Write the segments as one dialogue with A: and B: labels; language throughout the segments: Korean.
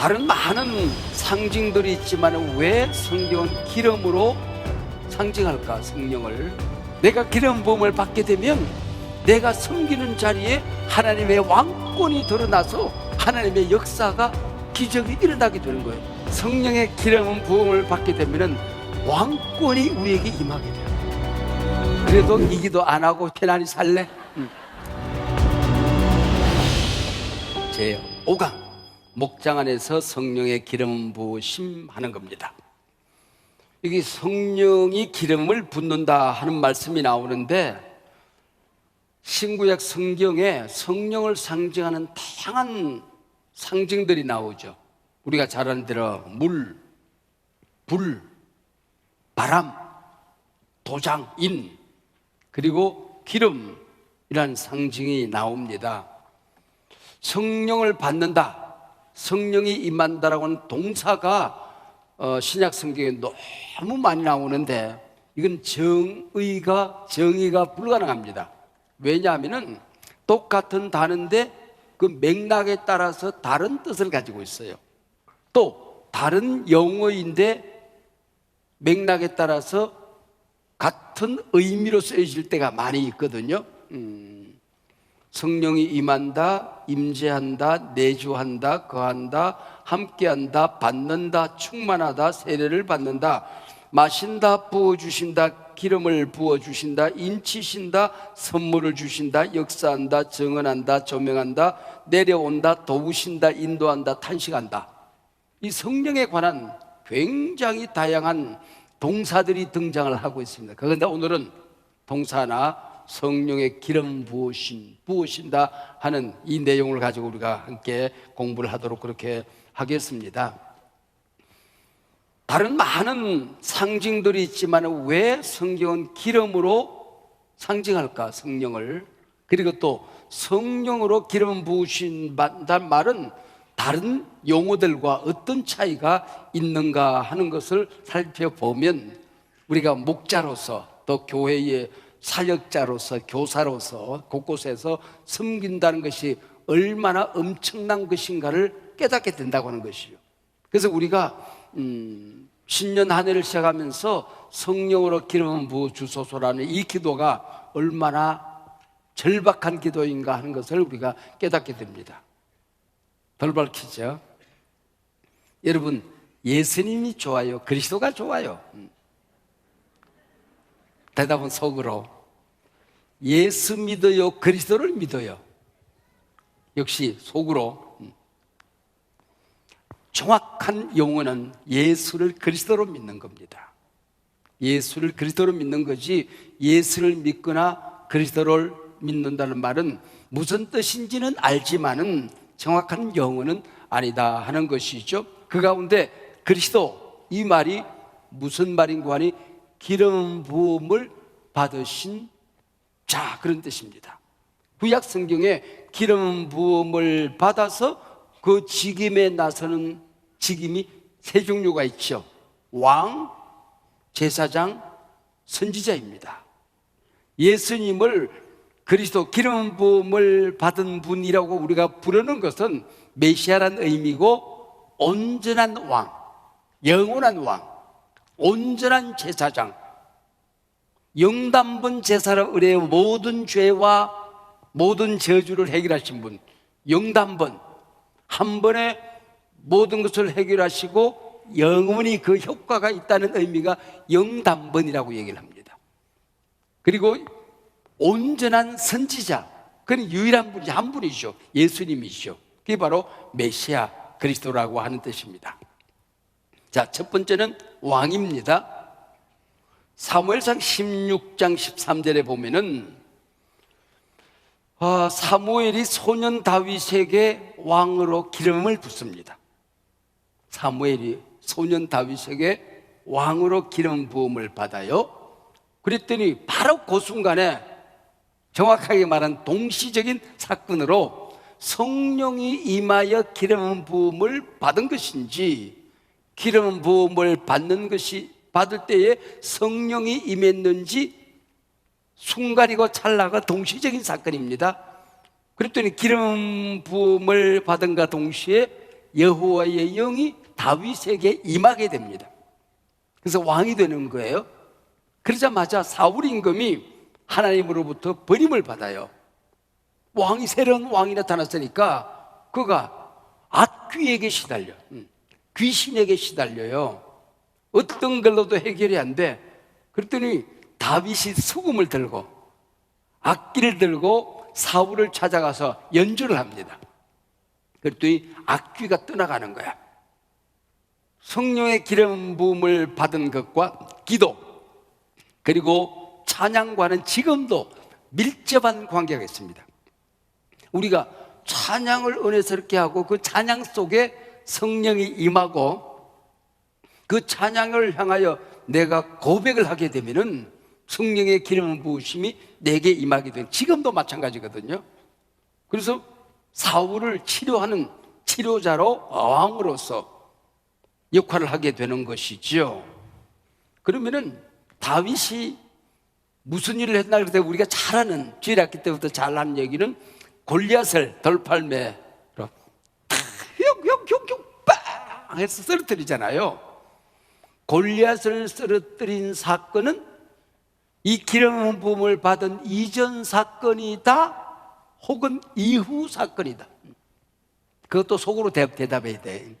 A: 다른 많은 상징들이 있지만 왜 성경은 기름으로 상징할까? 성령을 내가 기름 부음을 받게 되면 내가 섬기는 자리에 하나님의 왕권이 드러나서 하나님의 역사가 기적이 일어나게 되는 거예요. 성령의 기름 부음을 받게 되면 왕권이 우리에게 임하게 돼요. 그래도 이 기도 안 하고 편안히 살래? 제 5강 목장 안에서 성령의 기름 부으심 하는 겁니다. 이게 성령이 기름을 붓는다 하는 말씀이 나오는데 신구약 성경에 성령을 상징하는 다양한 상징들이 나오죠. 우리가 잘 아는 대로 물, 불, 바람, 도장, 인, 그리고 기름이라는 상징이 나옵니다. 성령을 받는다, 성령이 임한다라고 하는 동사가 신약 성경에 너무 많이 나오는데 이건 정의가 불가능합니다. 왜냐하면 똑같은 단어인데 그 맥락에 따라서 다른 뜻을 가지고 있어요. 또 다른 영어인데 맥락에 따라서 같은 의미로 쓰여질 때가 많이 있거든요. 성령이 임한다, 임재한다, 내주한다, 거한다, 함께한다, 받는다, 충만하다, 세례를 받는다, 마신다, 부어주신다, 기름을 부어주신다, 인치신다, 선물을 주신다, 역사한다, 정언한다, 조명한다, 내려온다, 도우신다, 인도한다, 탄식한다. 이 성령에 관한 굉장히 다양한 동사들이 등장을 하고 있습니다. 그런데 오늘은 동사나 성령의 기름 부으신다 하는 이 내용을 가지고 우리가 함께 공부를 하도록 그렇게 하겠습니다. 다른 많은 상징들이 있지만 왜 성경은 기름으로 상징할까? 성령을. 그리고 또 성령으로 기름 부으신다는 말은 다른 용어들과 어떤 차이가 있는가 하는 것을 살펴보면 우리가 목자로서 또 교회의 사역자로서 교사로서 곳곳에서 섬긴다는 것이 얼마나 엄청난 것인가를 깨닫게 된다고 하는 것이요. 그래서 우리가 신년 한 해를 시작하면서 성령으로 기름 부어 주소서라는 이 기도가 얼마나 절박한 기도인가 하는 것을 우리가 깨닫게 됩니다. 덜 밝히죠. 여러분, 예수님이 좋아요? 그리스도가 좋아요? 대답은 속으로. 예수 믿어요? 그리스도를 믿어요? 역시 속으로. 정확한 용어는 예수를 그리스도로 믿는 겁니다. 예수를 그리스도로 믿는 거지 예수를 믿거나 그리스도를 믿는다는 말은 무슨 뜻인지는 알지만은 정확한 용어는 아니다 하는 것이죠. 그 가운데 그리스도, 이 말이 무슨 말인고 하니 기름 부음을 받으신 자, 그런 뜻입니다. 구약 성경에 기름 부음을 받아서 그 직임에 나서는 직임이 세 종류가 있죠. 왕, 제사장, 선지자입니다. 예수님을 그리스도 기름 부음을 받은 분이라고 우리가 부르는 것은 메시아란 의미고 온전한 왕, 영원한 왕, 온전한 제사장, 영단번 제사로 의뢰 모든 죄와 모든 저주를 해결하신 분, 영단번, 한 번에 모든 것을 해결하시고 영원히 그 효과가 있다는 의미가 영단번이라고 얘기를 합니다. 그리고 온전한 선지자, 그는 유일한 분이 한 분이죠. 예수님이시죠. 그게 바로 메시아 그리스도라고 하는 뜻입니다. 자, 첫 번째는 왕입니다. 사무엘상 16장 13절에 보면은 사무엘이 소년 다윗에게 왕으로 기름을 붓습니다. 사무엘이 소년 다윗에게 왕으로 기름 부음을 받아요. 그랬더니 바로 그 순간에 정확하게 말한 동시적인 사건으로 성령이 임하여 기름 부음을 받은 것인지 기름 부음을 받을 때에 성령이 임했는지 순간이고 찰나가 동시적인 사건입니다. 그랬더니 기름 부음을 받은가 동시에 여호와의 영이 다윗에게 임하게 됩니다. 그래서 왕이 되는 거예요. 그러자마자 사울 임금이 하나님으로부터 버림을 받아요. 새로운 왕이 나타났으니까 그가 악귀에게 시달려, 귀신에게 시달려요. 어떤 걸로도 해결이 안 돼. 그랬더니 다윗이 수금을 들고 악기를 들고 사울을 찾아가서 연주를 합니다. 그랬더니 악귀가 떠나가는 거야. 성령의 기름 부음을 받은 것과 기도 그리고 찬양과는 지금도 밀접한 관계가 있습니다. 우리가 찬양을 은혜스럽게 하고 그 찬양 속에 성령이 임하고 그 찬양을 향하여 내가 고백을 하게 되면은 성령의 기름 부으심이 내게 임하게 된, 지금도 마찬가지거든요. 그래서 사울을 치료하는 치료자로 왕으로서 역할을 하게 되는 것이죠. 그러면은 다윗이 무슨 일을 했나 그럴 때 우리가 잘 아는, 주일학기 때부터 잘 아는 얘기는 골리앗을 돌팔매로 빵 해서 쓰러뜨리잖아요. 골리앗을 쓰러뜨린 사건은 이 기름 부음을 받은 이전 사건이다 혹은 이후 사건이다. 그것도 속으로 대답해야 돼.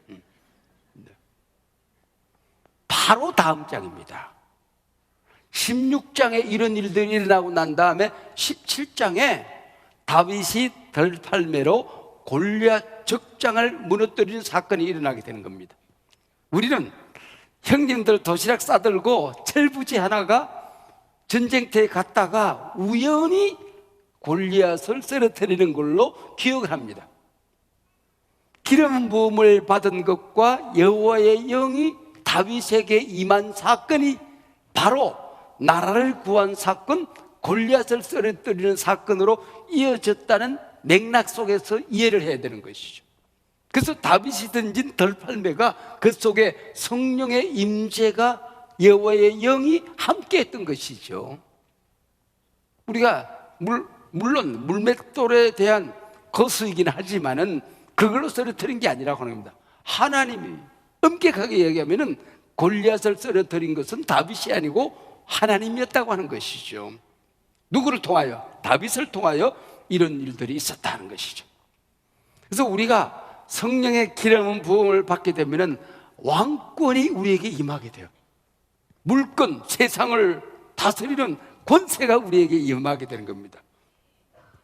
A: 바로 다음 장입니다. 16장에 이런 일들이 일어나고 난 다음에 17장에 다윗이 덜팔매로 골리앗 적장을 무너뜨리는 사건이 일어나게 되는 겁니다. 우리는 형님들 도시락 싸들고 철부지 하나가 전쟁터에 갔다가 우연히 골리앗을 쓰러뜨리는 걸로 기억을 합니다. 기름 부음을 받은 것과 여호와의 영이 다윗에게 임한 사건이 바로 나라를 구한 사건, 골리앗을 쓰러뜨리는 사건으로 이어졌다는 맥락 속에서 이해를 해야 되는 것이죠. 그래서 다윗이 던진 덜팔매가 그 속에 성령의 임재가, 여호와의 영이 함께했던 것이죠. 우리가 물론 물맷돌에 대한 거수이긴 하지만은 그걸로 쓰러뜨린 게 아니라고 하는 겁니다. 하나님이 엄격하게 얘기하면은 골리앗을 쓰러뜨린 것은 다윗이 아니고 하나님이었다고 하는 것이죠. 누구를 통하여? 다윗을 통하여 이런 일들이 있었다는 것이죠. 그래서 우리가 성령의 기름 부음을 받게 되면은 왕권이 우리에게 임하게 돼요. 물권, 세상을 다스리는 권세가 우리에게 임하게 되는 겁니다.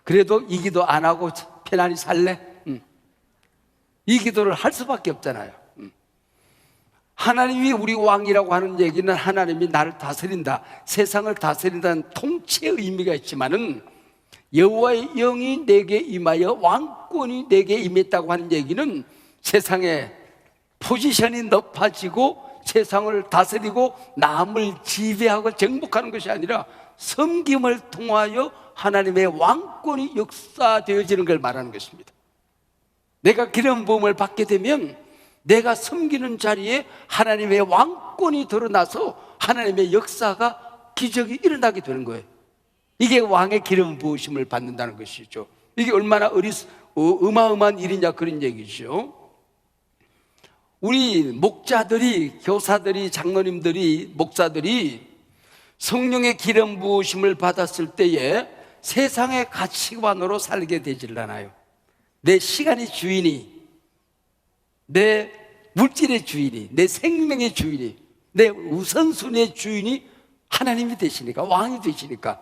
A: 그래도 이 기도 안 하고 편안히 살래? 이 기도를 할 수밖에 없잖아요. 하나님이 우리 왕이라고 하는 얘기는 하나님이 나를 다스린다, 세상을 다스린다는 통치의 의미가 있지만은 여호와의 영이 내게 임하여 왕권이 내게 임했다고 하는 얘기는 세상에 포지션이 높아지고 세상을 다스리고 남을 지배하고 정복하는 것이 아니라 섬김을 통하여 하나님의 왕권이 역사되어지는 걸 말하는 것입니다. 내가 기름 부음을 받게 되면 내가 섬기는 자리에 하나님의 왕권이 드러나서 하나님의 역사가, 기적이 일어나게 되는 거예요. 이게 왕의 기름 부으심을 받는다는 것이죠. 이게 얼마나 어마어마한 일이냐 그런 얘기죠. 우리 목자들이, 교사들이, 장로님들이, 목사들이 성령의 기름 부으심을 받았을 때에 세상의 가치관으로 살게 되질 않아요. 내 시간의 주인이, 내 물질의 주인이, 내 생명의 주인이, 내 우선순위의 주인이 하나님이 되시니까, 왕이 되시니까,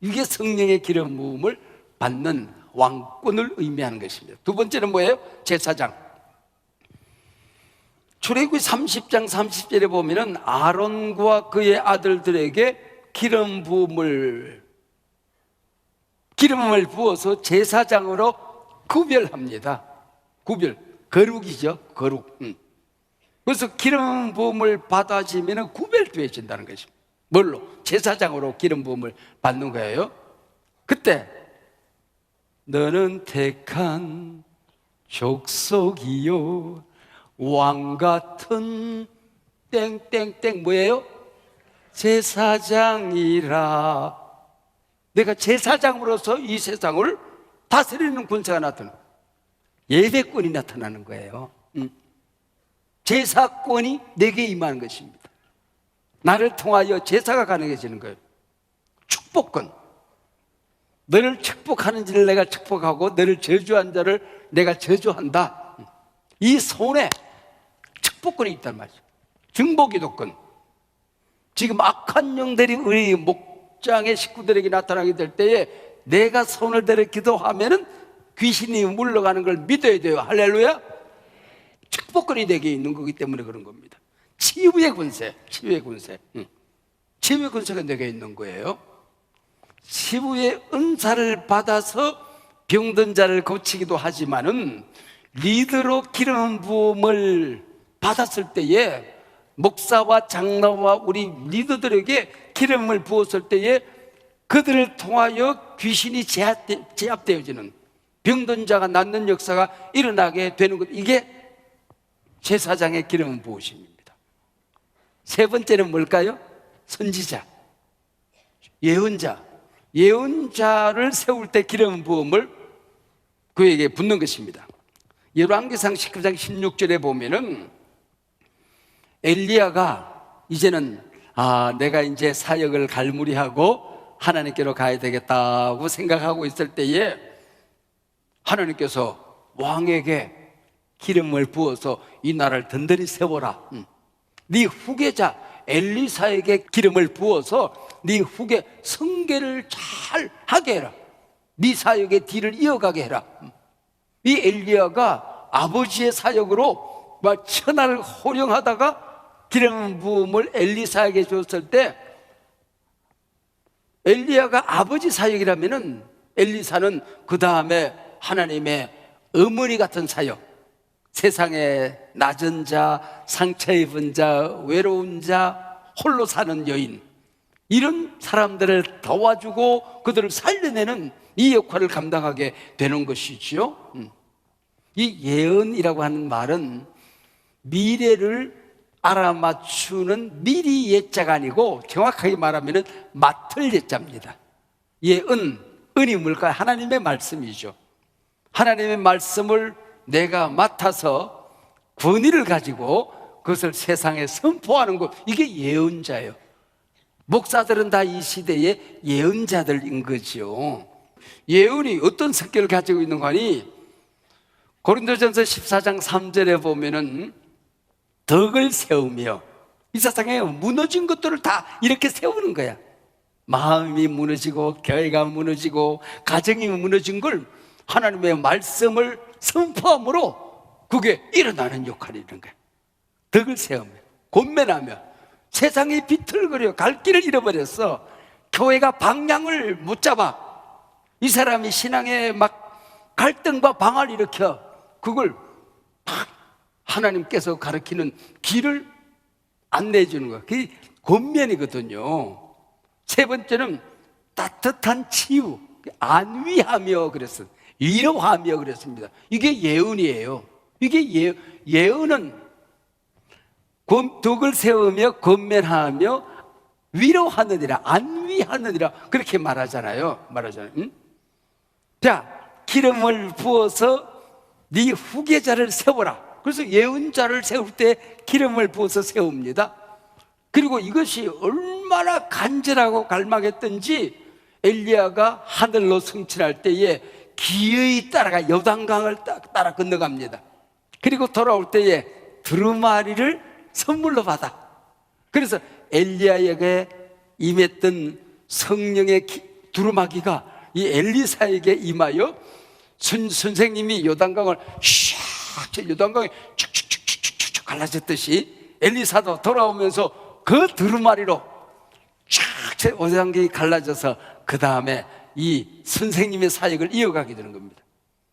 A: 이게 성령의 기름 부음을 받는 왕권을 의미하는 것입니다. 두 번째는 뭐예요? 제사장. 출애굽기 30장 30절에 보면은 아론과 그의 아들들에게 기름을 부어서 제사장으로 구별합니다. 거룩이죠, 거룩. 그래서 기름 부음을 받아지면 구별되어진다는 것입니다. 뭘로? 제사장으로 기름 부음을 받는 거예요. 그때 너는 택한 족속이요 왕 같은 땡땡땡 뭐예요? 제사장이라. 내가 제사장으로서 이 세상을 다스리는 권세가 나타나는, 예배권이 나타나는 거예요. 제사권이 내게 임하는 것입니다. 나를 통하여 제사가 가능해지는 거예요. 축복권. 너를 축복하는 자를 내가 축복하고 너를 저주한 자를 내가 저주한다. 이 손에 축복권이 있단 말이죠. 중보기도권. 지금 악한 영들이 우리 목장의 식구들에게 나타나게 될 때에 내가 손을 들어 기도하면은 귀신이 물러가는 걸 믿어야 돼요. 할렐루야. 축복권이 내게 있는 거기 때문에 그런 겁니다. 치유의 권세, 치유의 권세. 치유의 권세가 내게 있는 거예요. 치유의 은사를 받아서 병든 자를 고치기도 하지만은 리더로 기름 부음을 받았을 때에 목사와 장로와 우리 리더들에게 기름을 부었을 때에 그들을 통하여 귀신이 제압되어지는 병든 자가 낫는 역사가 일어나게 되는 것, 이게 제사장의 기름 부으심입니다. 세 번째는 뭘까요? 선지자, 예언자. 예언자를 세울 때 기름 부음을 그에게 붓는 것입니다. 열왕기상 19장 16절에 보면은 엘리야가 이제는 내가 이제 사역을 갈무리하고 하나님께로 가야 되겠다고 생각하고 있을 때에 하나님께서 왕에게 기름을 부어서 이 나라를 든든히 세워라. 네 후계자 엘리사에게 기름을 부어서 네 후계 성계를 잘 하게 해라. 네 사역의 뒤를 이어가게 해라. 이 엘리야가 아버지의 사역으로 막 천하를 호령하다가 기름 부음을 엘리사에게 줬을 때 엘리야가 아버지 사역이라면은 엘리사는 그 다음에 하나님의 어머니 같은 사역, 세상에 낮은 자, 상처 입은 자, 외로운 자, 홀로 사는 여인, 이런 사람들을 도와주고 그들을 살려내는 이 역할을 감당하게 되는 것이지요. 이 예언이라고 하는 말은 미래를 알아맞추는 미리 예자가 아니고 정확하게 말하면 맡을 예자입니다. 예언, 은이 뭘까요? 하나님의 말씀이죠. 하나님의 말씀을 내가 맡아서 권위를 가지고 그것을 세상에 선포하는 것, 이게 예언자예요. 목사들은 다 이 시대의 예언자들인 거죠. 예언이 어떤 성격을 가지고 있는 거니? 고린도전서 14장 3절에 보면은 덕을 세우며, 이 세상에 무너진 것들을 다 이렇게 세우는 거야. 마음이 무너지고 교회가 무너지고 가정이 무너진 걸 하나님의 말씀을 선포함으로 그게 일어나는 역할이 있는 거야. 덕을 세우며 권면하며. 세상이 비틀거려 갈 길을 잃어버렸어. 교회가 방향을 못 잡아. 이 사람이 신앙에 막 갈등과 방화를 일으켜 그걸 하나님께서 가르치는 길을 안내해 주는 거야. 그게 권면이거든요. 세 번째는 따뜻한 치유, 안위하며 그랬어요. 위로하며 그랬습니다. 이게 예언이에요. 이게 예언은 덕을 세우며 권면하며 위로하느니라, 안위하느니라, 그렇게 말하잖아요. 응? 자, 기름을 부어서 네 후계자를 세워라. 그래서 예언자를 세울 때 기름을 부어서 세웁니다. 그리고 이것이 얼마나 간절하고 갈망했던지 엘리야가 하늘로 승천할 때에 기어이 따라가 요단강을 따라 건너갑니다. 그리고 돌아올 때에 두루마리를 선물로 받아. 그래서 엘리야에게 임했던 성령의 두루마기가 이 엘리사에게 임하여 선생님이 요단강을 요단강이 축축축축축축 갈라졌듯이 엘리사도 돌아오면서 그 두루마리로 쫙 요단강이 갈라져서 그 다음에 이 선생님의 사역을 이어가게 되는 겁니다.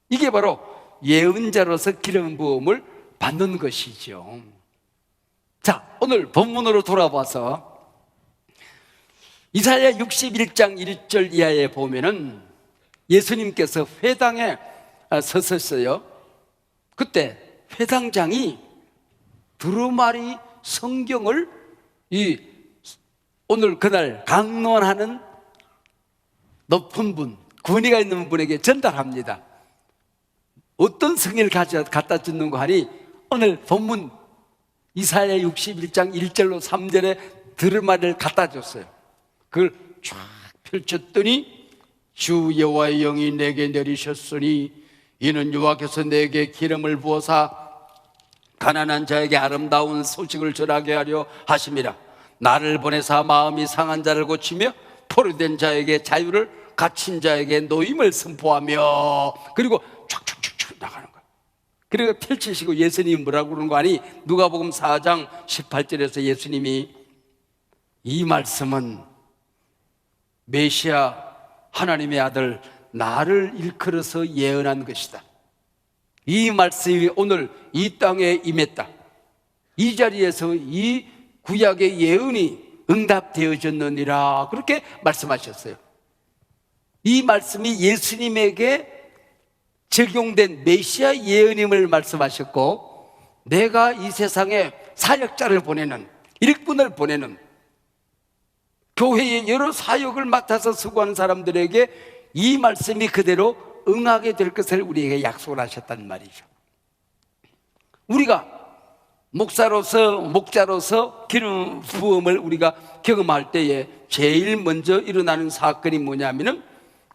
A: 이게 바로 예언자로서 기름 부음을 받는 것이죠. 자, 오늘 본문으로 돌아와서 이사야 61장 1절 이하에 보면은 예수님께서 회당에 서셨어요. 그때 회당장이 두루마리 성경을 오늘 그날 강론하는 높은 분, 권위가 있는 분에게 전달합니다. 어떤 성의를 갖다 주는 거 하니 오늘 본문 이사야 61장 1절로 3절에 들으마를 갖다 줬어요. 그걸 쫙 펼쳤더니 주 여호와의 영이 내게 내리셨으니 이는 여호와께서 내게 기름을 부어사 가난한 자에게 아름다운 소식을 전하게 하려 하심이라. 나를 보내사 마음이 상한 자를 고치며 포로된 자에게 자유를, 갇힌 자에게 노임을 선포하며, 그리고 촥촥촥촥 나가는 거예요. 그리고 펼치시고 예수님이 뭐라고 그러는 거 아니? 누가복음 4장 18절에서 예수님이 이 말씀은 메시아 하나님의 아들 나를 일컬어서 예언한 것이다. 이 말씀이 오늘 이 땅에 임했다. 이 자리에서 이 구약의 예언이 응답되어졌느니라, 그렇게 말씀하셨어요. 이 말씀이 예수님에게 적용된 메시아 예언임을 말씀하셨고, 내가 이 세상에 사역자를 보내는, 일꾼을 보내는, 교회의 여러 사역을 맡아서 수고하는 사람들에게 이 말씀이 그대로 응하게 될 것을 우리에게 약속을 하셨단 말이죠. 우리가 목자로서 기름 부음을 우리가 경험할 때에 제일 먼저 일어나는 사건이 뭐냐면은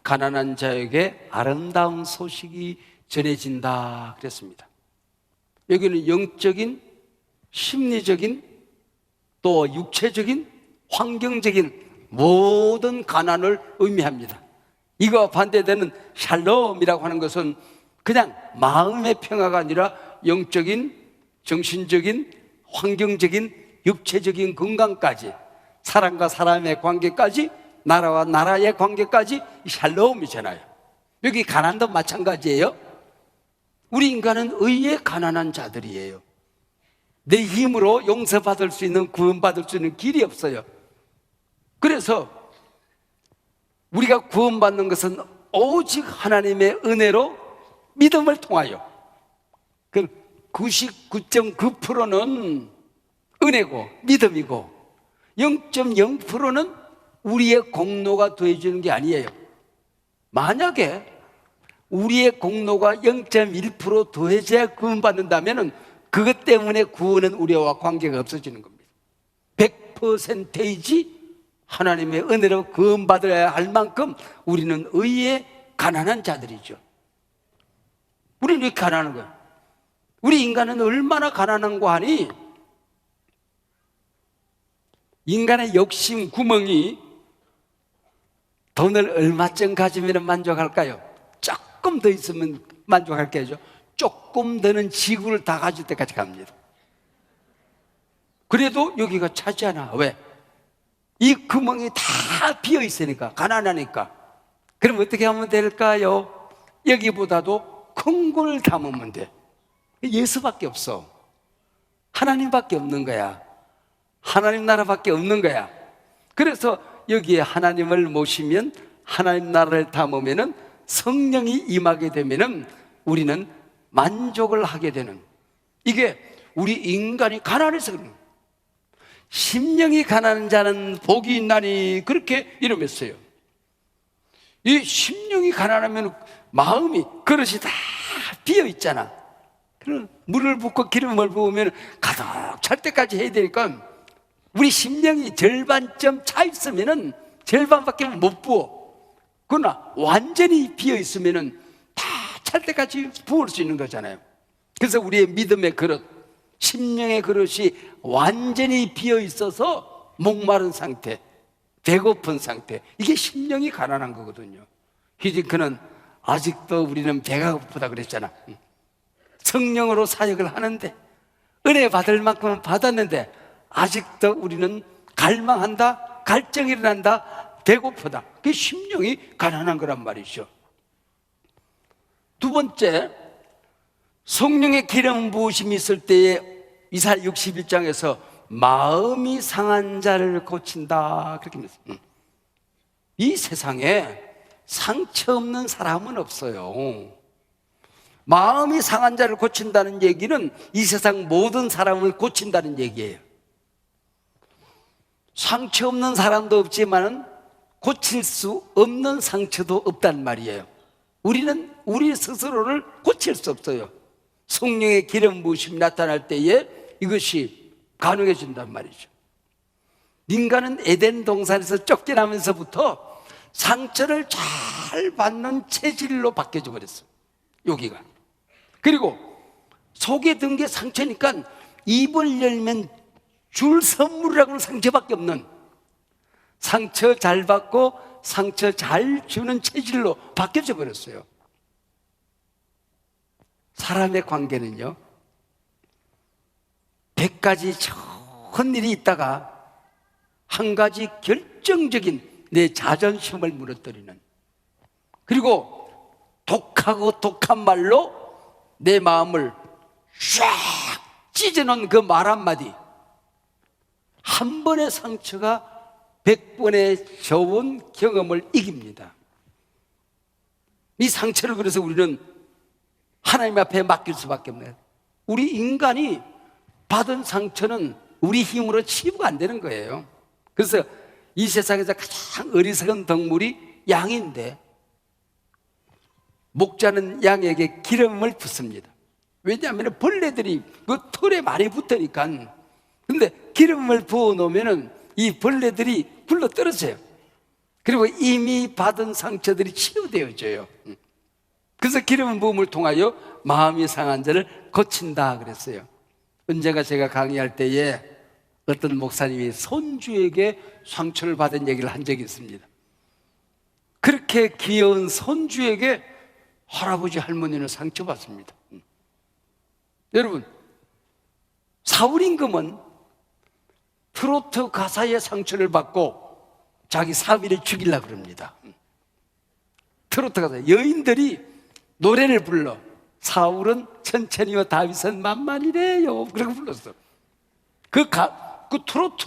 A: 가난한 자에게 아름다운 소식이 전해진다 그랬습니다. 여기는 영적인, 심리적인, 또 육체적인, 환경적인 모든 가난을 의미합니다. 이거와 반대되는 샬롬이라고 하는 것은 그냥 마음의 평화가 아니라 영적인, 정신적인, 환경적인, 육체적인 건강까지, 사람과 사람의 관계까지, 나라와 나라의 관계까지 샬롬이잖아요. 여기 가난도 마찬가지예요. 우리 인간은 의에 가난한 자들이에요. 내 힘으로 용서받을 수 있는, 구원받을 수 있는 길이 없어요. 그래서 우리가 구원받는 것은 오직 하나님의 은혜로 믿음을 통하여, 그 99.9%는 은혜고 믿음이고 0.0%는 우리의 공로가 더해지는 게 아니에요. 만약에 우리의 공로가 0.1% 더해져야 구원받는다면 그것 때문에 구원은 우리와 관계가 없어지는 겁니다. 100% 하나님의 은혜로 구원받아야 할 만큼 우리는 의에 가난한 자들이죠. 우리는 왜 가난한 거예요? 우리 인간은 얼마나 가난한고 하니, 인간의 욕심 구멍이 돈을 얼마쯤 가지면 만족할까요? 조금 더 있으면 만족할게요. 조금 더는 지구를 다 가질 때까지 갑니다. 그래도 여기가 차지 않아. 왜? 이 구멍이 다 비어 있으니까, 가난하니까. 그럼 어떻게 하면 될까요? 여기보다도 큰 걸 담으면 돼. 예수밖에 없어. 하나님밖에 없는 거야. 하나님 나라밖에 없는 거야. 그래서 여기에 하나님을 모시면, 하나님 나라를 담으면은, 성령이 임하게 되면은 우리는 만족을 하게 되는, 이게 우리 인간이 가난해서 그런 거예요. 심령이 가난한 자는 복이 있나니, 그렇게 이름했어요. 이 심령이 가난하면 마음이, 그릇이 다 비어 있잖아. 그럼 물을 붓고 기름을 부으면 가득 찰 때까지 해야 되니까, 우리 심령이 절반쯤 차 있으면은 절반밖에 못 부어. 그러나 완전히 비어 있으면은 다 찰 때까지 부을 수 있는 거잖아요. 그래서 우리의 믿음의 그릇, 심령의 그릇이 완전히 비어 있어서 목마른 상태, 배고픈 상태, 이게 심령이 가난한 거거든요. 히딩크는 아직도 우리는 배가 고프다 그랬잖아. 성령으로 사역을 하는데, 은혜 받을 만큼은 받았는데 아직도 우리는 갈망한다, 갈증이 일어난다, 배고프다. 그게 심령이 가난한 거란 말이죠. 두 번째, 성령의 기름 부으심이 있을 때에 이사야 61장에서 마음이 상한 자를 고친다, 그렇게 말했습니다. 이 세상에 상처 없는 사람은 없어요. 마음이 상한 자를 고친다는 얘기는 이 세상 모든 사람을 고친다는 얘기예요. 상처 없는 사람도 없지만 고칠 수 없는 상처도 없단 말이에요. 우리는 우리 스스로를 고칠 수 없어요. 성령의 기름 부으심이 나타날 때에 이것이 가능해진단 말이죠. 인간은 에덴 동산에서 쫓겨나면서부터 상처를 잘 받는 체질로 바뀌어져 버렸어요. 여기가. 그리고 속에 든 게 상처니까 입을 열면 줄 선물이라고는 상처밖에 없는, 상처 잘 받고 상처 잘 주는 체질로 바뀌어져 버렸어요. 사람의 관계는요, 100가지 좋은 일이 있다가 한 가지 결정적인 내 자존심을 무너뜨리는, 그리고 독하고 독한 말로 내 마음을 쫙 찢어놓은 그 말 한마디, 한 번의 상처가 100번의 좋은 경험을 이깁니다. 이 상처를 그래서 우리는 하나님 앞에 맡길 수밖에 없네요. 우리 인간이 받은 상처는 우리 힘으로 치유가 안 되는 거예요. 그래서 이 세상에서 가장 어리석은 동물이 양인데, 목자는 양에게 기름을 붓습니다. 왜냐하면 벌레들이 그 털에 많이 붙으니까. 근데 기름을 부어 놓으면 이 벌레들이 굴러 떨어져요. 그리고 이미 받은 상처들이 치유되어져요. 그래서 기름 부음을 통하여 마음이 상한 자를 고친다 그랬어요. 언젠가 제가 강의할 때에 어떤 목사님이 손주에게 상처를 받은 얘기를 한 적이 있습니다. 그렇게 귀여운 손주에게 할아버지 할머니는 상처받습니다. 여러분, 사울 임금은 트로트 가사의 상처를 받고 자기 사위를 죽이려고 그럽니다. 트로트 가사, 여인들이 노래를 불러. 사울은 천천히요 다윗은 만만이래요, 그렇게 불렀어. 그 트로트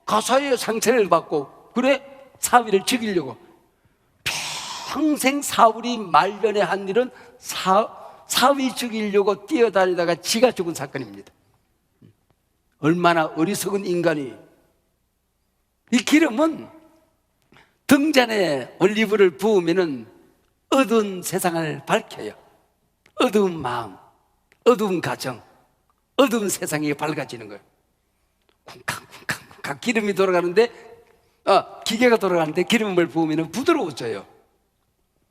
A: 가사의 상처를 받고, 그래 사위를 죽이려고. 평생 사울이 말년에 한 일은 사위 죽이려고 뛰어다니다가 지가 죽은 사건입니다. 얼마나 어리석은 인간이. 이 기름은 등잔에 올리브를 부으면 어두운 세상을 밝혀요. 어두운 마음, 어두운 가정, 어두운 세상이 밝아지는 거예요. 쿵쾅쿵쾅쿵쾅 기름이 돌아가는데, 기계가 돌아가는데 기름을 부으면 부드러워져요.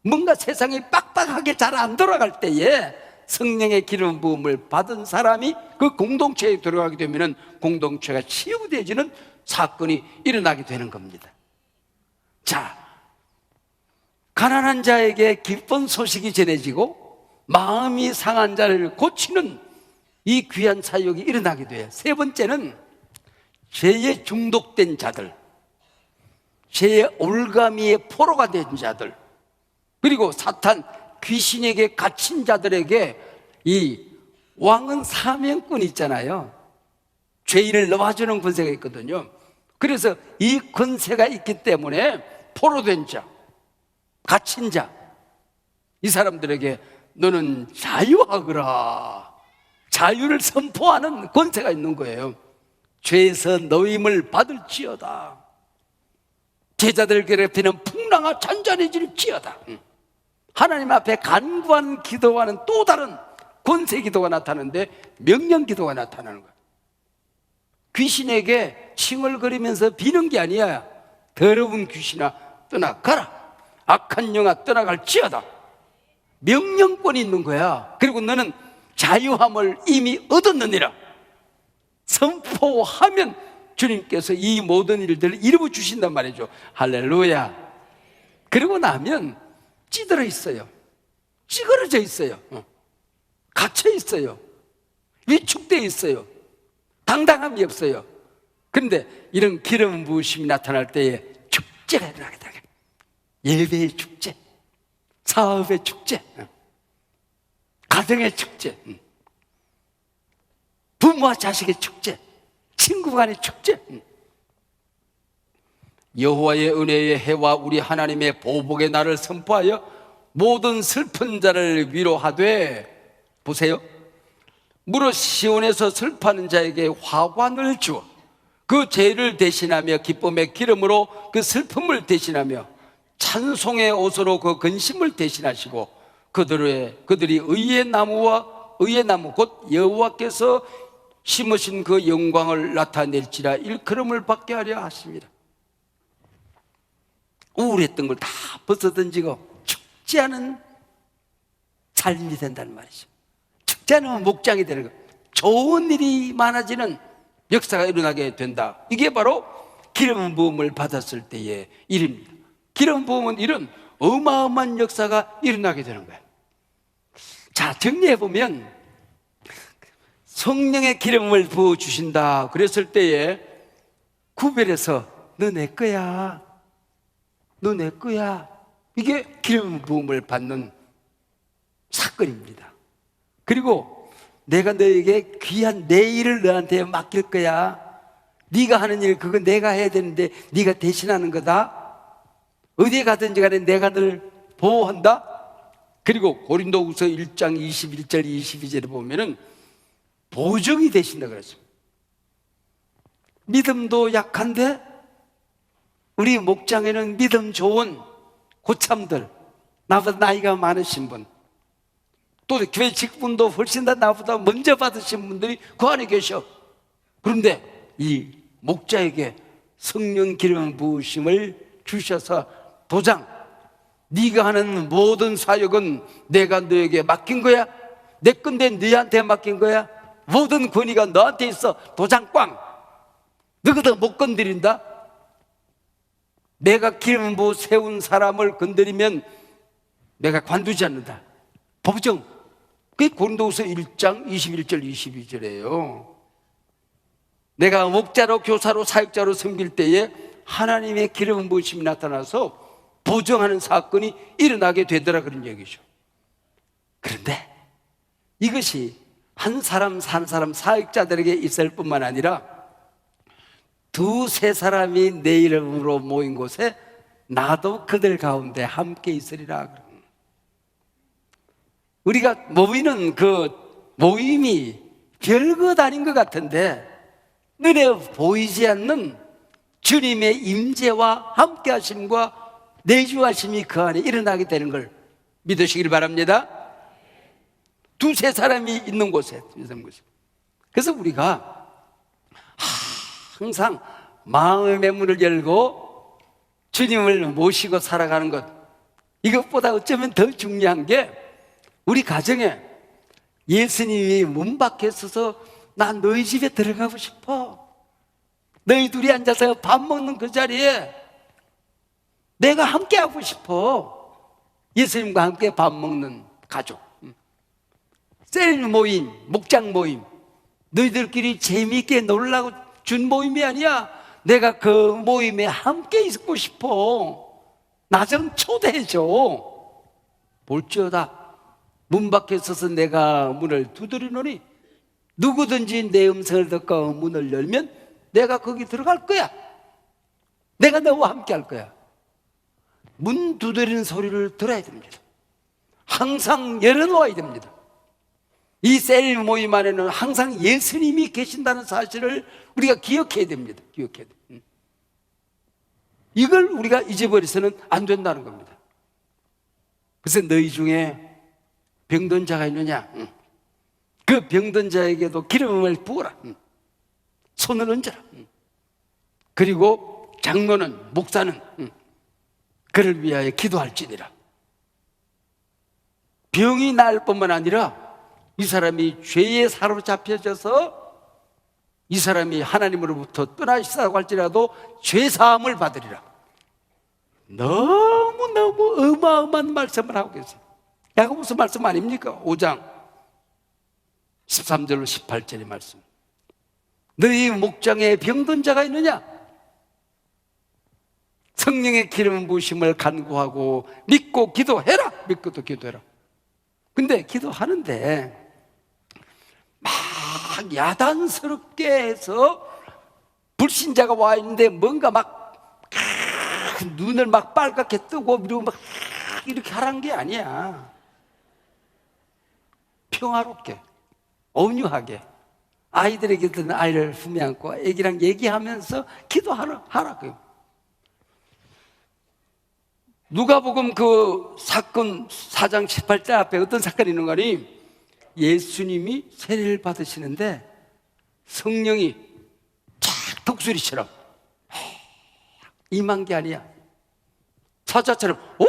A: 뭔가 세상이 빡빡하게 잘 안 돌아갈 때에 성령의 기름 부음을 받은 사람이 그 공동체에 들어가게 되면 공동체가 치유되어지는 사건이 일어나게 되는 겁니다. 자, 가난한 자에게 기쁜 소식이 전해지고 마음이 상한 자를 고치는 이 귀한 사역이 일어나게 돼요. 세 번째는 죄에 중독된 자들, 죄의 올가미에 포로가 된 자들, 그리고 사탄 귀신에게 갇힌 자들에게 이 왕은 사명꾼이 있잖아요. 죄인을 놓아주는 권세가 있거든요. 그래서 이 권세가 있기 때문에 포로된 자, 갇힌 자, 이 사람들에게 너는 자유하거라, 자유를 선포하는 권세가 있는 거예요. 죄에서 노임을 받을지어다, 제자들 괴롭히는 풍랑아 잔잔해질지어다. 하나님 앞에 간구한 기도와는 또 다른 권세 기도가 나타나는데 명령 기도가 나타나는 거예요. 귀신에게 칭얼거리면서 비는 게 아니야. 더러운 귀신아 떠나가라, 악한 영아 떠나갈지어다. 명령권이 있는 거야. 그리고 너는 자유함을 이미 얻었느니라. 선포하면 주님께서 이 모든 일들을 이루어 주신단 말이죠. 할렐루야. 그러고 나면 찌들어 있어요. 찌그러져 있어요. 갇혀 있어요. 위축되어 있어요. 당당함이 없어요. 그런데 이런 기름 부으심이 나타날 때에 축제가 일어나게 돼요. 예배의 축제, 사업의 축제, 가정의 축제, 부모와 자식의 축제, 친구 간의 축제. 여호와의 은혜의 해와 우리 하나님의 보복의 날을 선포하여 모든 슬픈 자를 위로하되, 보세요, 무릇 시온에서 슬퍼하는 자에게 화관을 주어 그 죄를 대신하며 기쁨의 기름으로 그 슬픔을 대신하며 찬송의 옷으로 그 근심을 대신하시고 그들이 의의 나무 곧 여호와께서 심으신 그 영광을 나타낼지라 일컬음을 받게 하려 하십니다. 우울했던 걸 다 벗어던지고 죽지 않은 삶이 된다는 말이죠. 죽지 않으면 목장이 되는 것, 좋은 일이 많아지는 역사가 일어나게 된다. 이게 바로 기름 부음을 받았을 때의 일입니다. 기름 부음은 이런 어마어마한 역사가 일어나게 되는 거예요. 자, 정리해보면 성령의 기름을 부어주신다 그랬을 때에 구별해서 너 내 거야, 너 내 거야, 이게 기름 부음을 받는 사건입니다. 그리고 내가 너에게 귀한 내 일을 너한테 맡길 거야. 네가 하는 일 그거 내가 해야 되는데 네가 대신하는 거다. 어디에 가든지 간에 내가 너를 보호한다. 그리고 고린도후서 1장 21절 22절에 보면은 보증이 되신다 그랬습니다. 믿음도 약한데 우리 목장에는 믿음 좋은 고참들, 나보다 나이가 많으신 분, 또 교회 직분도 훨씬 더 나보다 먼저 받으신 분들이 그 안에 계셔. 그런데 이 목자에게 성령 기름 부으심을 주셔서 도장, 네가 하는 모든 사역은 내가 너에게 맡긴 거야. 내 건데 너한테 맡긴 거야. 모든 권위가 너한테 있어. 도장 꽝. 너희들 못 건드린다. 내가 기름 부어 세운 사람을 건드리면 내가 관두지 않는다. 법정. 그게 고린도후서 1장 21절 22절이에요. 내가 목자로 교사로 사역자로 섬길 때에 하나님의 기름 부으심이 나타나서 보정하는 사건이 일어나게 되더라 그런 얘기죠. 그런데 이것이 한 사람 사역자들에게 있을 뿐만 아니라 두세 사람이 내 이름으로 모인 곳에 나도 그들 가운데 함께 있으리라. 우리가 모이는 그 모임이 별것 아닌 것 같은데 눈에 보이지 않는 주님의 임재와 함께 하심과 내주하심이 그 안에 일어나게 되는 걸 믿으시길 바랍니다. 두세 사람이 있는 곳에. 그래서 우리가 항상 마음의 문을 열고 주님을 모시고 살아가는 것, 이것보다 어쩌면 더 중요한 게 우리 가정에 예수님이 문 밖에 서서 나 너희 집에 들어가고 싶어, 너희 둘이 앉아서 밥 먹는 그 자리에 내가 함께 하고 싶어. 예수님과 함께 밥 먹는 가족, 셀 모임, 목장 모임, 너희들끼리 재미있게 놀라고 준 모임이 아니야. 내가 그 모임에 함께 있고 싶어. 나 좀 초대해줘. 볼지어다 문 밖에 서서 내가 문을 두드리노니 누구든지 내 음성을 듣고 문을 열면 내가 거기 들어갈 거야. 내가 너와 함께 할 거야. 문 두드리는 소리를 들어야 됩니다. 항상 열어놓아야 됩니다. 이 셀 모임 안에는 항상 예수님이 계신다는 사실을 우리가 기억해야 됩니다. 기억해야 돼. 이걸 우리가 잊어버려서는 안 된다는 겁니다. 그래서 너희 중에 병든 자가 있느냐? 그 병든 자에게도 기름을 부어라. 손을 얹어라. 그리고 장로는, 목사는 그를 위하여 기도할지니라. 병이 나을 뿐만 아니라 이 사람이 죄에 사로잡혀져서 이 사람이 하나님으로부터 떠나시다고 할지라도 죄사함을 받으리라. 너무너무 어마어마한 말씀을 하고 계세요. 야고보서 말씀 아닙니까? 5장 13절로 18절의 말씀. 너희 목장에 병든 자가 있느냐? 성령의 기름 부으심을 간구하고 믿고 기도해라. 믿고 또 기도해라. 근데 기도하는데 막 야단스럽게 해서 불신자가 와 있는데 뭔가 막 눈을 막 빨갛게 뜨고 그리고 막 이렇게 하라는 게 아니야. 평화롭게, 온유하게 아이들에게는 아이를 품에 안고 애기랑 얘기하면서 기도하라. 누가복음 그 사건 4장 18절 앞에 어떤 사건이 있는 거니? 예수님이 세례를 받으시는데 성령이 쫙 독수리처럼 임한 게 아니야. 사자처럼 오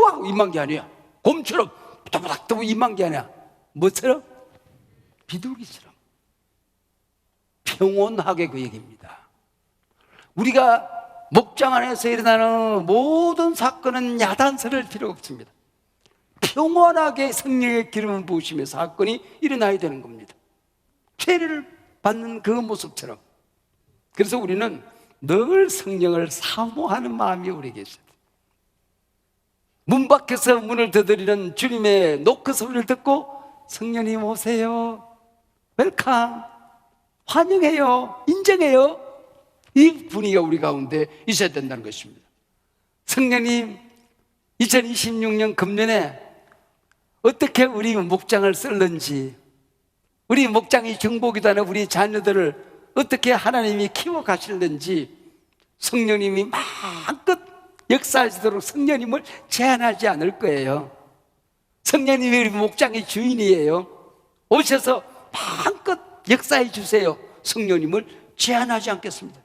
A: 하고 임한 게 아니야. 곰처럼 또박또박 임한 게 아니야. 뭐처럼? 비둘기처럼 평온하게, 그 얘기입니다. 우리가 목장 안에서 일어나는 모든 사건은 야단스러울 필요가 없습니다. 평온하게 성령의 기름을 부으시며 사건이 일어나야 되는 겁니다. 죄를 받는 그 모습처럼. 그래서 우리는 늘 성령을 사모하는 마음이 우리에게 있어요. 문 밖에서 문을 두드리는 주님의 노크 소리를 듣고 성령님 오세요, 웰컴, 환영해요, 인정해요, 이 분위기가 우리 가운데 있어야 된다는 것입니다. 성령님 2026년 금년에 어떻게 우리 목장을 쓸는지, 우리 목장이 정복이다는 우리 자녀들을 어떻게 하나님이 키워가실는지 성령님이 마음껏 역사하시도록 성령님을 제한하지 않을 거예요. 성령님이 우리 목장의 주인이에요. 오셔서 마음껏 역사해 주세요. 성령님을 제한하지 않겠습니다.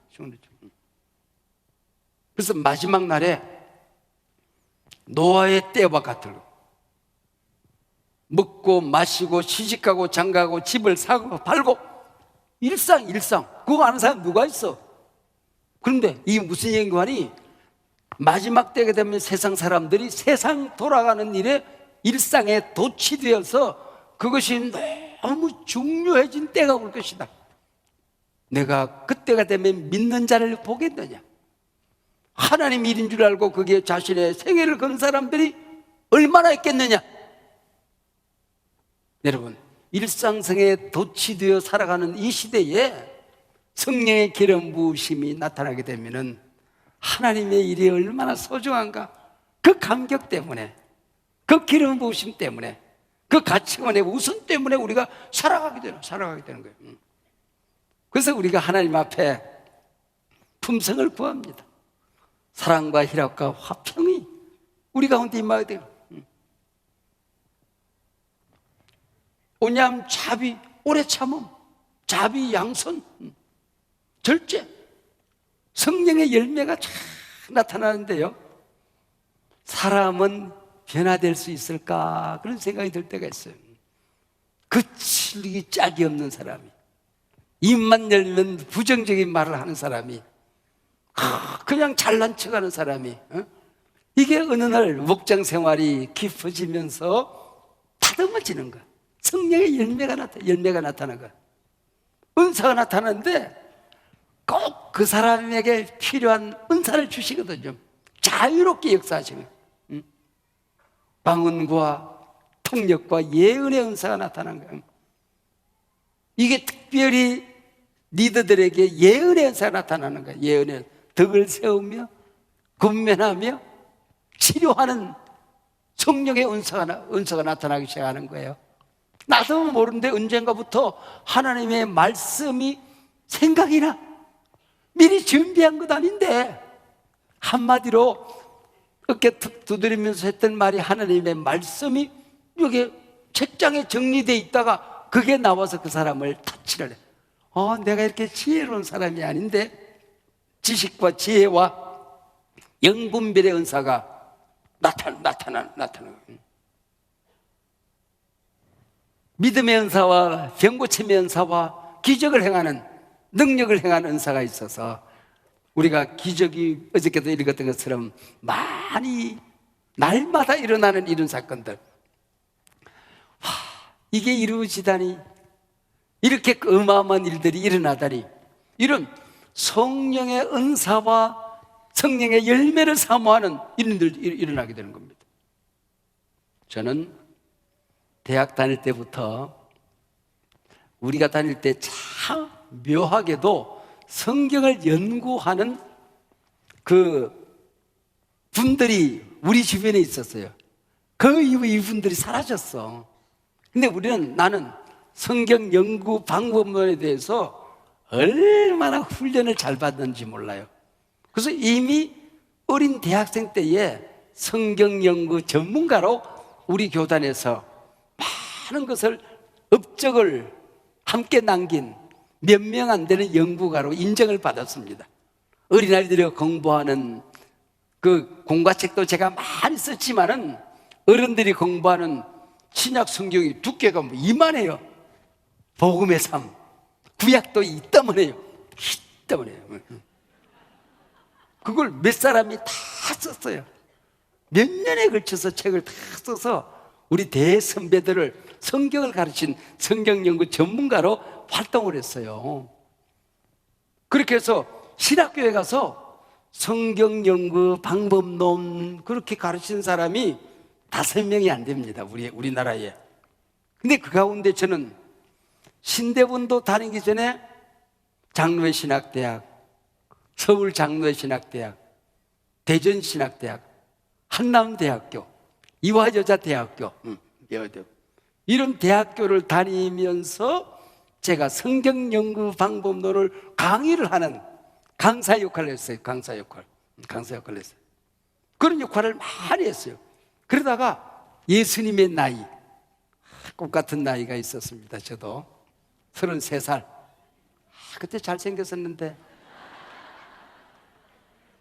A: 그래서 마지막 날에 노아의 때와 같으로 먹고 마시고 시집가고 장가고 집을 사고 팔고 일상 그거 아는 사람 누가 있어? 그런데 이 무슨 연관이 마지막 때가 되면 세상 사람들이 세상 돌아가는 일에 일상에 도취되어서 그것이 너무 중요해진 때가 올 것이다. 내가 그때가 되면 믿는 자를 보겠느냐? 하나님 일인 줄 알고 그게 자신의 생애를 거는 사람들이 얼마나 있겠느냐? 여러분, 일상생에 도취되어 살아가는 이 시대에 성령의 기름 부으심이 나타나게 되면은 하나님의 일이 얼마나 소중한가? 그 감격 때문에, 그 기름 부으심 때문에, 그 가치관의 우선 때문에 우리가 살아가게 되는 거예요. 그래서 우리가 하나님 앞에 품성을 구합니다. 사랑과 희락과 화평이 우리 가운데 임하게 돼요. 오냠, 자비, 오래 참음, 자비, 양선, 절제, 성령의 열매가 쫙 나타나는데요, 사람은 변화될 수 있을까? 그런 생각이 들 때가 있어요. 그칠이 짝이 없는 사람이, 입만 열면 부정적인 말을 하는 사람이, 그냥 잘난 척하는 사람이, 이게 어느 날 목장 생활이 깊어지면서 다듬어지는 거야. 성령의 열매가 나타나는 거야. 은사가 나타나는데 꼭 그 사람에게 필요한 은사를 주시거든요. 자유롭게 역사하시는 거예요. 방언과 통역과 예언의 은사가 나타난 거예요. 이게 특별히 리더들에게 예언의 은사가 나타나는 거예요. 예언의 덕을 세우며 권면하며 치료하는 성령의 은사가 나타나기 시작하는 거예요. 나도 모르는데 언젠가부터 하나님의 말씀이 생각이 나. 미리 준비한 것 아닌데 한마디로 어깨 툭 두드리면서 했던 말이 하나님의 말씀이 여기 책장에 정리되어 있다가 그게 나와서 그 사람을 타치를 해. 내가 이렇게 지혜로운 사람이 아닌데 지식과 지혜와 영분별의 은사가 나타나는 믿음의 은사와 병고침의 은사와 기적을 행하는 능력을 행하는 은사가 있어서 우리가 기적이 어저께도 읽었던 것처럼 많이 날마다 일어나는 이런 사건들, 이게 이루어지다니, 이렇게 어마어마한 일들이 일어나다니, 이런 성령의 은사와 성령의 열매를 사모하는 이런 일들이 일어나게 되는 겁니다. 저는 대학 다닐 때부터 우리가 다닐 때 참 묘하게도 성경을 연구하는 그 분들이 우리 주변에 있었어요. 그 이후 이분들이 사라졌어. 근데 나는 성경 연구 방법론에 대해서 얼마나 훈련을 잘 받는지 몰라요. 그래서 이미 어린 대학생 때에 성경 연구 전문가로 우리 교단에서 많은 것을 업적을 함께 남긴 몇 명 안 되는 연구가로 인정을 받았습니다. 어린아이들이 공부하는 그 공과책도 제가 많이 썼지만은 어른들이 공부하는 신약 성경이 두께가 뭐 이만해요. 복음의 삶, 구약도 이따만해요. 이따만해요. 그걸 몇 사람이 다 썼어요. 몇 년에 걸쳐서 책을 다 써서 우리 대선배들을 성경을 가르친 성경연구 전문가로 활동을 했어요. 그렇게 해서 신학교에 가서 성경연구 방법론 그렇게 가르치는 사람이 5명이 안 됩니다. 우리나라에. 근데 그 가운데 저는 신대본도 다니기 전에 장로회 신학대학, 서울 장로회 신학대학, 대전 신학대학, 한남대학교, 이화여자대학교, 이런 대학교를 다니면서 제가 성경연구 방법론을 강의를 하는 강사 역할을 했어요. 강사 역할을 했어요. 그런 역할을 많이 했어요. 그러다가 예수님의 나이, 똑같은 나이가 있었습니다. 저도 33살. 그때 잘생겼었는데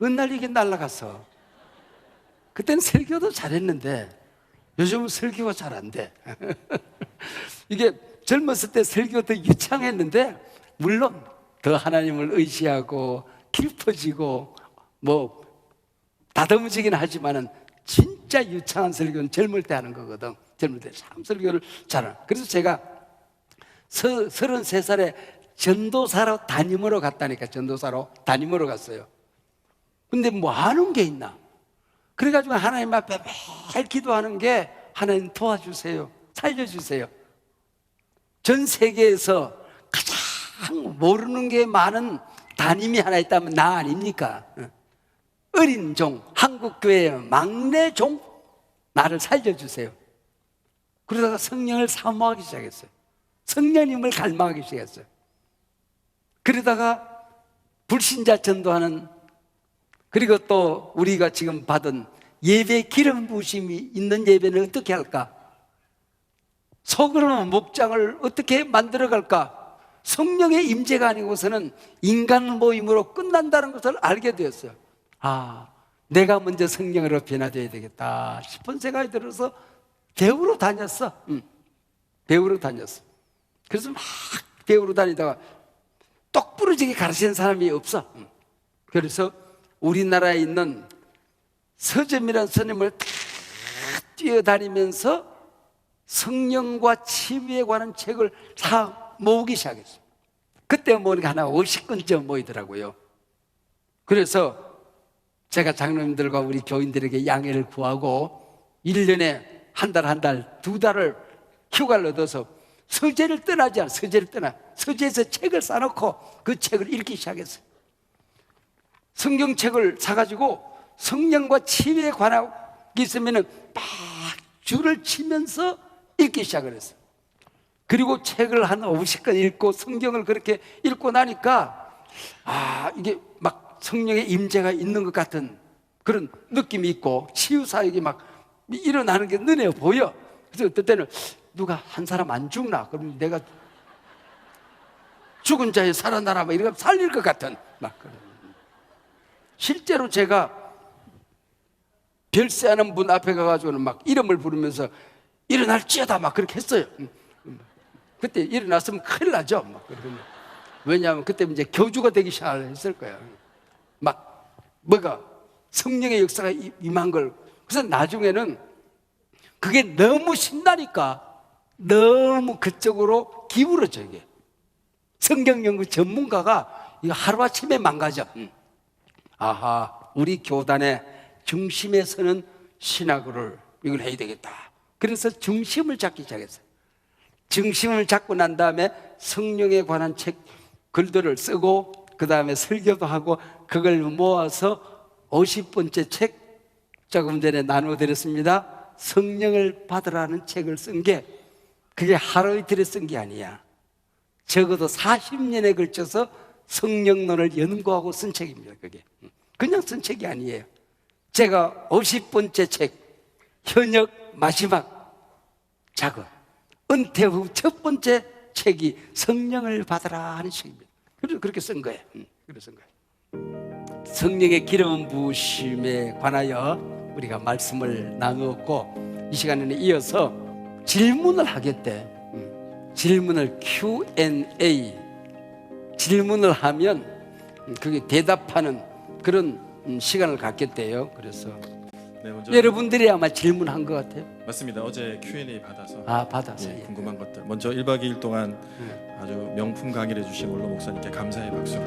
A: 은날리게 날아갔어. 그때는 설교도 잘했는데 요즘은 설교가 잘 안 돼. 이게 젊었을 때 설교도 유창했는데 물론 더 하나님을 의지하고 깊어지고 뭐 다듬어지긴 하지만은 진짜 유창한 설교는 젊을 때 하는 거거든. 젊을 때 참 설교를 잘하는. 그래서 제가 33살에 전도사로 담임으로 갔다니까. 전도사로 담임으로 갔어요. 근데 뭐 하는 게 있나? 그래가지고 하나님 앞에 매일 기도하는 게 하나님 도와주세요. 살려주세요. 전 세계에서 가장 모르는 게 많은 담임이 하나 있다면 나 아닙니까? 어린 종, 한국교회의 막내 종, 나를 살려주세요. 그러다가 성령을 사모하기 시작했어요. 성령님을 갈망하기 시작했어요. 그러다가 불신자 전도하는, 그리고 또 우리가 지금 받은 예배 기름 부으심이 있는 예배는 어떻게 할까? 속으로 목장을 어떻게 만들어갈까? 성령의 임재가 아니고서는 인간 모임으로 끝난다는 것을 알게 되었어요. 아, 내가 먼저 성령으로 변화되어야 되겠다 싶은 생각이 들어서 배우러 다녔어. 배우러 다녔어. 그래서 막 배우러 다니다가 똑부러지게 가르치는 사람이 없어. 그래서 우리나라에 있는 서점이라는 스님을 다 뛰어다니면서 성령과 치유에 관한 책을 다 모으기 시작했어요. 그때 모으니까 하나 50권쯤 모이더라고요. 그래서 제가 장로님들과 우리 교인들에게 양해를 구하고 1년에 한 달, 2달을 휴가를 얻어서 서재를 떠나지 않아. 서재에서 책을 싸놓고 그 책을 읽기 시작했어요. 성경책을 사가지고 성령과 치유에 관한 게 있으면은 막 줄을 치면서 읽기 시작을 했어요. 그리고 책을 한 50권 읽고 성경을 그렇게 읽고 나니까 이게 막 성령의 임재가 있는 것 같은 그런 느낌이 있고 치유사역이 막 일어나는 게 눈에 보여. 그래서 어떨 때는 누가 한 사람 안 죽나? 그러면 내가 죽은 자에 살아나라 막 이러면 살릴 것 같은 막 그런. 실제로 제가 별세하는 분 앞에 가가지고는 막 이름을 부르면서 일어날지어다 막 그렇게 했어요. 그때 일어났으면 큰일 나죠. 막 왜냐하면 그때 이제 교주가 되기 시작했을 거예요. 막 뭐가 성령의 역사가 임한 걸. 그래서 나중에는 그게 너무 신나니까 너무 그쪽으로 기울어져. 이게 성경 연구 전문가가 이거 하루아침에 망가져. 아하, 우리 교단의 중심에 서는 신학을 이걸 해야 되겠다. 그래서 중심을 잡기 시작했어요. 중심을 잡고 난 다음에 성령에 관한 책, 글들을 쓰고 그 다음에 설교도 하고 그걸 모아서 50번째 책, 조금 전에 나눠드렸습니다. 성령을 받으라는 책을 쓴 게 그게 하루 이틀에 쓴 게 아니야. 적어도 40년에 걸쳐서 성령론을 연구하고 쓴 책입니다. 그게 그냥 쓴 책이 아니에요. 제가 50번째 책, 현역 마지막 작업, 은퇴 후 첫 번째 책이 성령을 받으라 하는 책입니다. 그래서 그렇게 쓴 거예요. 그래서 쓴 거예요. 성령의 기름 부으심에 관하여 우리가 말씀을 나누었고, 이 시간에는 이어서 질문을 하겠대. 질문을 Q&A, 질문을 하면 그게 대답하는 그런 시간을 갖겠대요. 그래서
B: 네, 먼저
A: 여러분들이 아마 질문한 것 같아요.
B: 맞습니다. 어제 Q&A 받아서
A: 받았어요.
B: 예, 궁금한 것들 먼저 1박 2일 동안 아주 명품 강의를 해주신 원로 목사님께 감사의 박수.